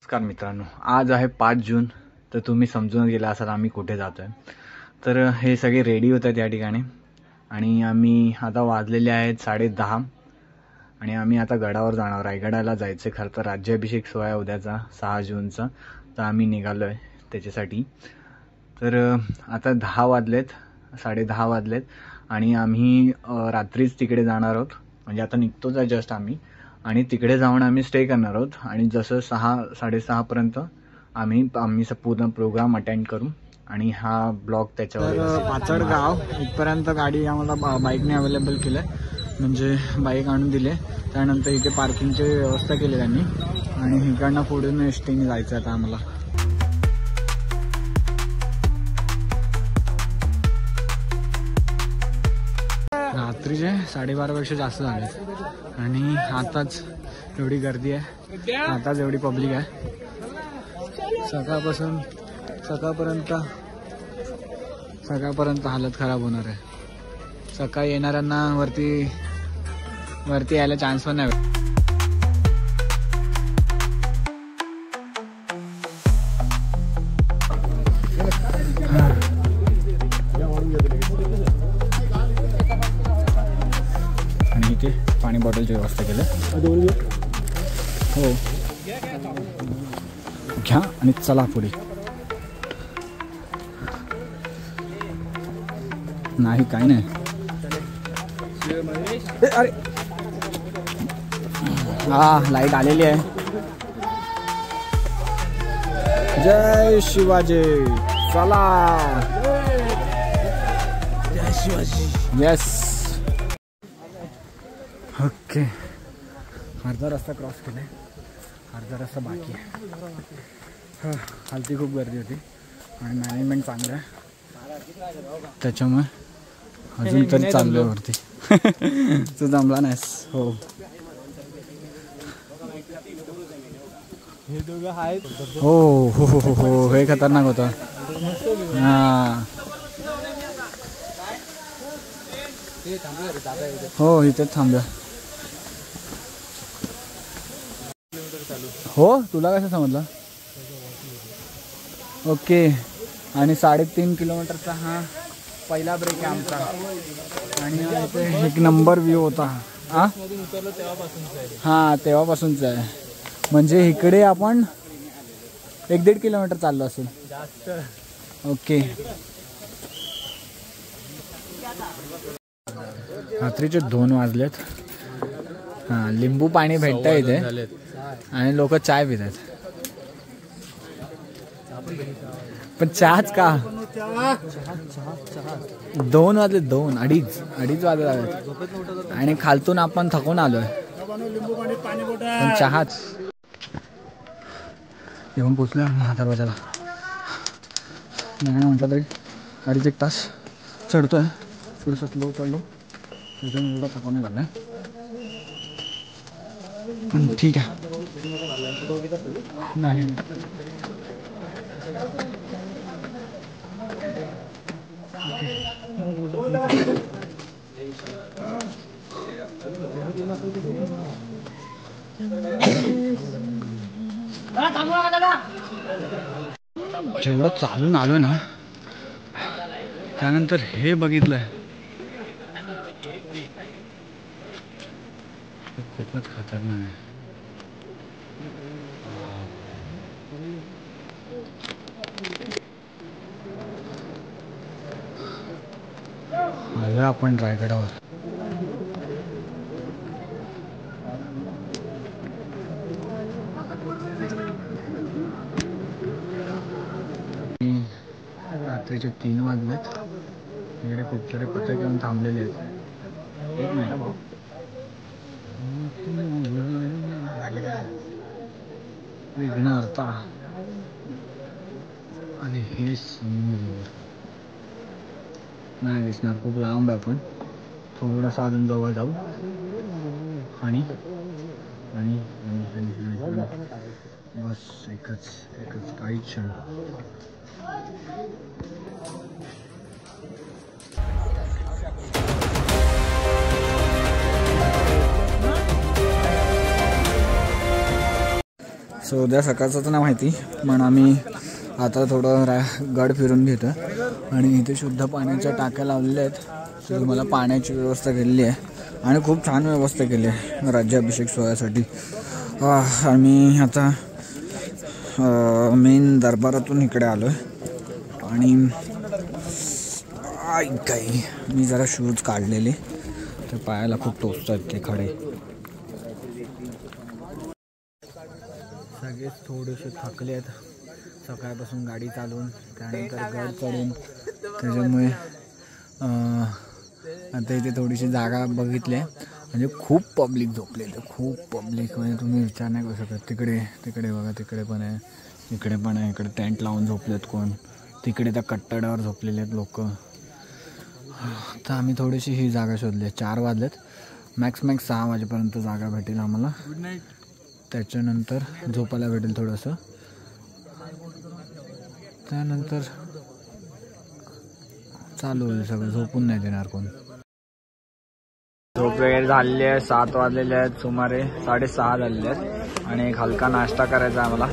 नमस्कार मित्रांनो, आज आहे 5 जून. तर तुम्ही समजून गेला असाल आम्ही कुठे जातोय. तर हे सगळे रेडी होत आहेत या ठिकाणी आणि आम्ही आता वाजलेले आहेत 10:30 आणि आम्ही आता गडावर जाणार. रायगडाला जायचं. खरं तर राज्याभिषेक सोहळा उद्याचा 6 जूनचा. तर आम्ही निघालो आहे त्याच्यासाठी. तर आता 10 वाजलेत, 10:30 वाजलेत आणि आम्ही रात्रीच तिकडे जाणार आहोत. म्हणजे आता निघतोच आहे जस्ट आम्ही आणि तिकडे जाऊन आम्ही स्टे करणार आहोत आणि जसं 6-6:30पर्यंत आम्ही पूर्ण प्रोग्राम अटेंड करू आणि हा ब्लॉग त्याच्यावर. पाचडगाव इथपर्यंत गाडी आम्हाला बाईकने अवेलेबल केलं आहे. म्हणजे बाईक आणून दिले, त्यानंतर इथे पार्किंगची व्यवस्था केली त्यांनी आणि इकडनं पुढून एसटीने जायचं आता आम्हाला. रात्रीचे 12:30पेक्षा जास्त झाले आणि आताच एवढी गर्दी आहे, आताच एवढी पब्लिक आहे. सकाळपर्यंत हालत खराब होणार आहे. सकाळी येणाऱ्यांना वरती यायला चान्स पण नाही. आणि इथे पाणी बॉटलची व्यवस्था केली. हो घ्या आणि चला पुढे. नाही काही नाही. अरे हा लाईट आलेली आहे. जय शिवाजी. चला जय शिवाजी. येस. ओके, अर्धा रस्ता क्रॉस केला आहे, अर्धा रस्ता बाकी आहे. खालती खूप गर्दी होती आणि मॅनेजमेंट चांगलं आहे त्याच्यामुळे अजून तरी चाललोय वरती. तू जमला नाहीस. हो हे दोघं आहेत. हो हो हो हो हे खतरनाक होतं. हां हो इथेच थांबूया. हो तुला कसं समजलं. ओके आणि 3.5 किलोमीटरचा हा पहिला ब्रेक आहे आमचा आणि इथे एक नंबर व्ह्यू होता. हां तेव्हापासूनचा आहे. म्हणजे इकडे आपण 1-1.5 किलोमीटर चाललो असेल जास्त. ओके. रात्रीचे 2 वाजलेत. हां लिंबू पाणी भेटतं इथे आणि लोक चाय पितात. पण चहाच का. 2 वाजले. 2-2:30 वाजले आणि खालतून आपण थकून आलोय पण चहाच. येऊन पोचलोय दरवाजाला. नाही म्हटलं तरी 2.5 तास चढतोय. थोडंसं स्लो चढलो त्याच्यामुळे एवढा थकून झाला पण ठीक आहे. नाही जेवढं चालून आलो ना त्यानंतर हे बघितलंय खूपच खतरनाक आहे. आलो आपण रायगडावर. रात्रीचे 3 वाजलेत. इकडे खूप सारे पथक घेऊन थांबलेले आहेत. एक मिनिट भाऊ. विघ्नहर्ता आणि हे समोर नाही दिसणार. खूप लांब आहे. आपण थोडंसं अजून जवळ जाऊ आणि आणि बस एकच काही क्षण. सो उद्या सकाळचं तर नाही माहिती, पण आम्ही आता थोडं गड फिरून घेतो आणि इथे शुद्ध पाण्याच्या टाक्या लावलेल्या आहेत. तुम्हाला पाण्याची व्यवस्था केलेली आहे आणि खूप छान व्यवस्था केली आहे राज्याभिषेक सोहळ्यासाठी. आम्ही आता मेन दरबारातून इकडे आलो आहे आणि काही मी जरा शूज काढलेले, तर पायाला खूप टोचतात ते खडे. सगळेच थोडेसे थकले आहेत सकाळपासून गाडी चालवून, त्यानंतर गड चढून. त्याच्यामुळे आता इथे थोडीशी जागा बघितली आहे, म्हणजे खूप पब्लिक झोपलेलं, खूप पब्लिक. म्हणजे तुम्ही विचार नाही करू शकत. तिकडे बघा, तिकडे पण आहे, इकडे पण आहे. इकडे टेंट लावून झोपलेत कोण, तिकडे त्या कट्टाडावर झोपलेले आहेत लोक. तर आम्ही थोडीशी ही जागा शोधली. 4 वाजलेत, मॅक्स 6 वाजेपर्यंत जागा भेटेल आम्हाला. त्याच्यानंतर झोपायला भेटेल थोडंसं, त्यानंतर चालू होईल सगळं. झोपून नाही देणार कोण. झोप वगैरे झालेली आहे. 7 वाजलेले आहेत, सुमारे 6:30 झालेले आहेत आणि एक हलका नाश्ता करायचा आहे आम्हाला.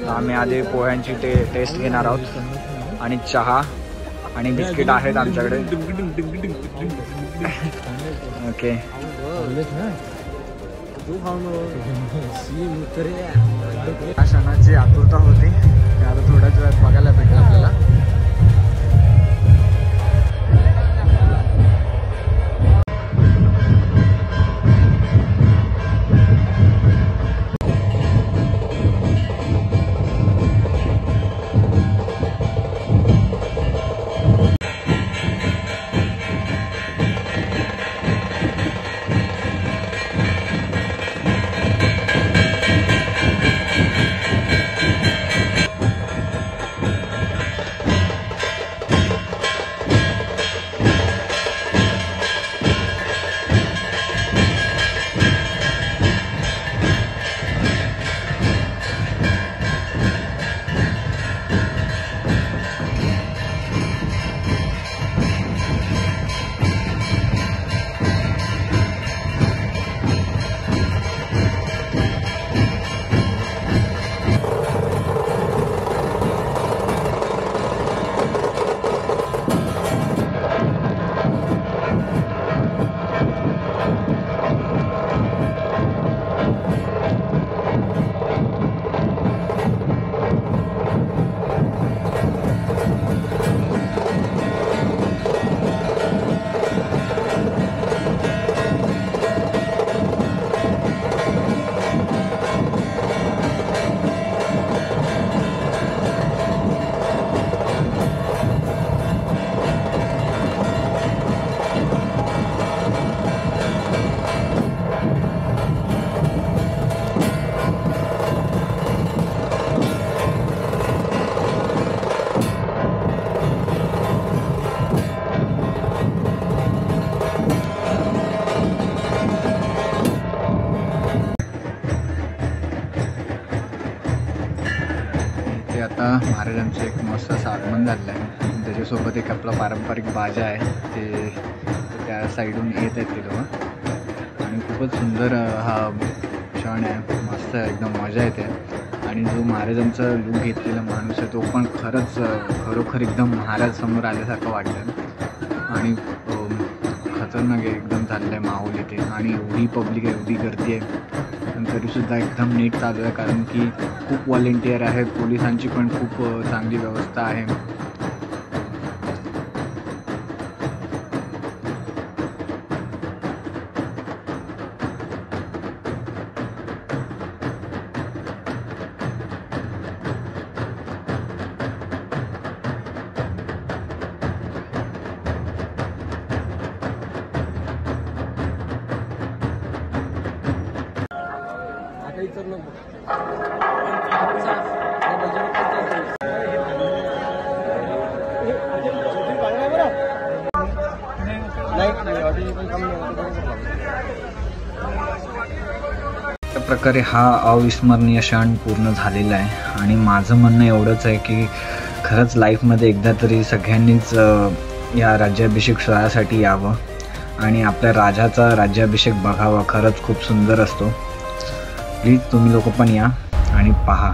तर आम्ही आधी पोह्यांची टेस्ट घेणार आहोत आणि चहा आणि बिस्किट आहेत आमच्याकडे. ओके, या क्षणाची आतुरता होती, ते आता थोड्याच वेळात बघायला भेटेल आपल्याला. आता महाराजांचं एक मस्त असं आगमन झालेलं आहे. त्याच्यासोबत एक आपला पारंपरिक बाजा आहे, ते त्या साईडून येत आहेत ते लोक आणि खूपच सुंदर हा क्षण आहे. मस्त एकदम मजा येते. आणि जो महाराजांचा लूक घेतलेला माणूस आहे तो पण खरोखर एकदम महाराज समोर आल्यासारखं वाटतं आणि खतरनाक एकदम झालेलं आहे माहोल इथे. आणि एवढी पब्लिक आहे, एवढी गर्दी आहे, पण तरीसुद्धा एकदम नीट चालू आहे, कारण की खूप व्हॉलेंटियर आहेत. पोलिसांची पण खूप चांगली व्यवस्था आहे. प्रकारे हा अविस्मरणीय क्षण पूर्ण झालेला आहे आणि माझं म्हणणं एवढंच आहे की खरंच लाईफमध्ये एकदा तरी सगळ्यांनीच या राज्याभिषेक सोहळ्यासाठी यावं आणि आपल्या राजाचा राज्याभिषेक बघावा. खरंच खूप सुंदर असतो. प्लीज तुम्ही लोक पण या आणि आणि पहा